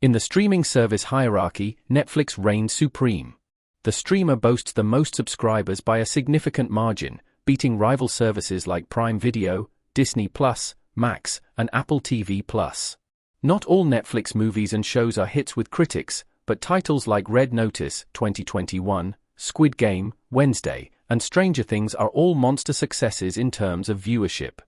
In the streaming service hierarchy, Netflix reigns supreme. The streamer boasts the most subscribers by a significant margin, beating rival services like Prime Video, Disney+, Max, and Apple TV+. Not all Netflix movies and shows are hits with critics, but titles like Red Notice 2021, Squid Game, Wednesday, and Stranger Things are all monster successes in terms of viewership.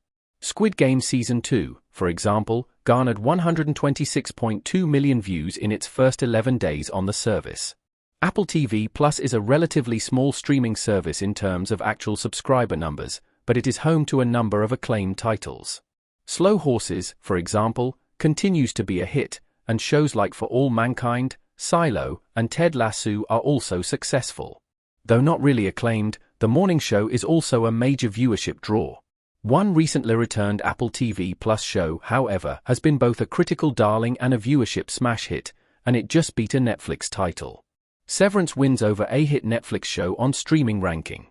Squid Game Season 2, for example, garnered 126.2 million views in its first 11 days on the service. Apple TV Plus is a relatively small streaming service in terms of actual subscriber numbers, but it is home to a number of acclaimed titles. Slow Horses, for example, continues to be a hit, and shows like For All Mankind, Silo, and Ted Lasso are also successful. Though not really acclaimed, The Morning Show is also a major viewership draw. One recently returned Apple TV Plus show, however, has been both a critical darling and a viewership smash hit, and it just beat a Netflix title. Severance wins over a hit Netflix show on streaming ranking.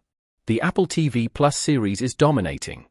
The Apple TV Plus series is dominating.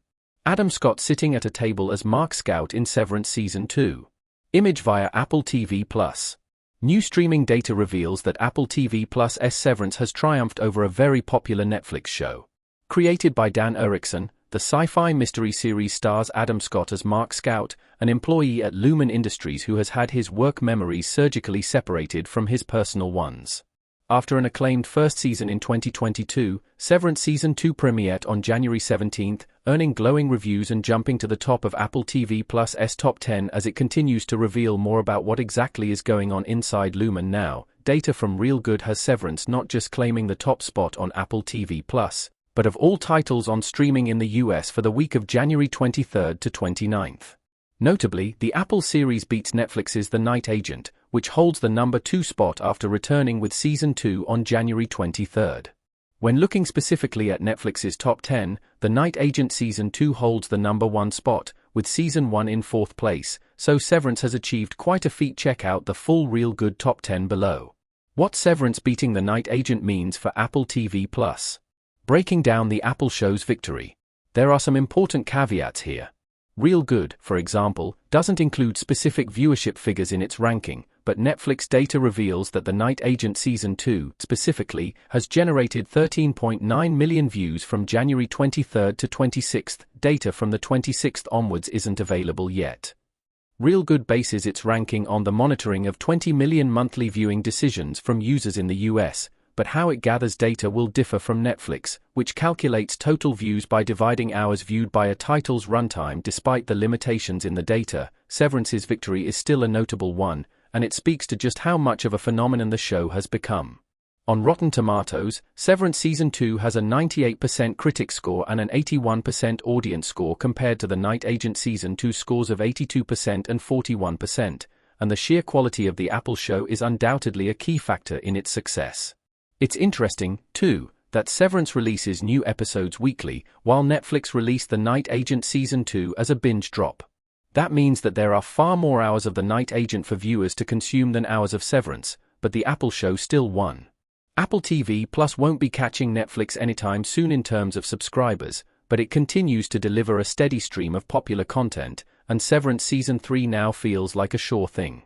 Adam Scott sitting at a table as Mark Scout in Severance Season 2. Image via Apple TV Plus. New streaming data reveals that Apple TV Plus' Severance has triumphed over a very popular Netflix show. Created by Dan Erickson, the sci-fi mystery series stars Adam Scott as Mark Scout, an employee at Lumen Industries who has had his work memories surgically separated from his personal ones. After an acclaimed first season in 2022, Severance Season 2 premiered on January 17, earning glowing reviews and jumping to the top of Apple TV Plus' top 10 as it continues to reveal more about what exactly is going on inside Lumen now. Data from Real Good has Severance not just claiming the top spot on Apple TV Plus, but of all titles on streaming in the US for the week of January 23 to 29. Notably, the Apple series beats Netflix's The Night Agent, which holds the number 2 spot after returning with Season 2 on January 23. When looking specifically at Netflix's top 10, The Night Agent Season 2 holds the number 1 spot, with Season 1 in 4th place, so Severance has achieved quite a feat. Check out the full Real Good top 10 below. What Severance beating The Night Agent means for Apple TV Plus. Breaking down the Apple show's victory. There are some important caveats here. Real Good, for example, doesn't include specific viewership figures in its ranking, but Netflix data reveals that The Night Agent Season 2, specifically, has generated 13.9 million views from January 23 to 26. Data from the 26th onwards isn't available yet. Real Good bases its ranking on the monitoring of 20 million monthly viewing decisions from users in the US, but how it gathers data will differ from Netflix, which calculates total views by dividing hours viewed by a title's runtime. Despite the limitations in the data, Severance's victory is still a notable one, and it speaks to just how much of a phenomenon the show has become. On Rotten Tomatoes, Severance Season 2 has a 98% critic score and an 81% audience score compared to The Night Agent Season 2 scores of 82% and 41%, and the sheer quality of the Apple show is undoubtedly a key factor in its success. It's interesting, too, that Severance releases new episodes weekly, while Netflix released The Night Agent Season 2 as a binge drop. That means that there are far more hours of The Night Agent for viewers to consume than hours of Severance, but the Apple show still won. Apple TV Plus won't be catching Netflix anytime soon in terms of subscribers, but it continues to deliver a steady stream of popular content, and Severance Season 3 now feels like a sure thing.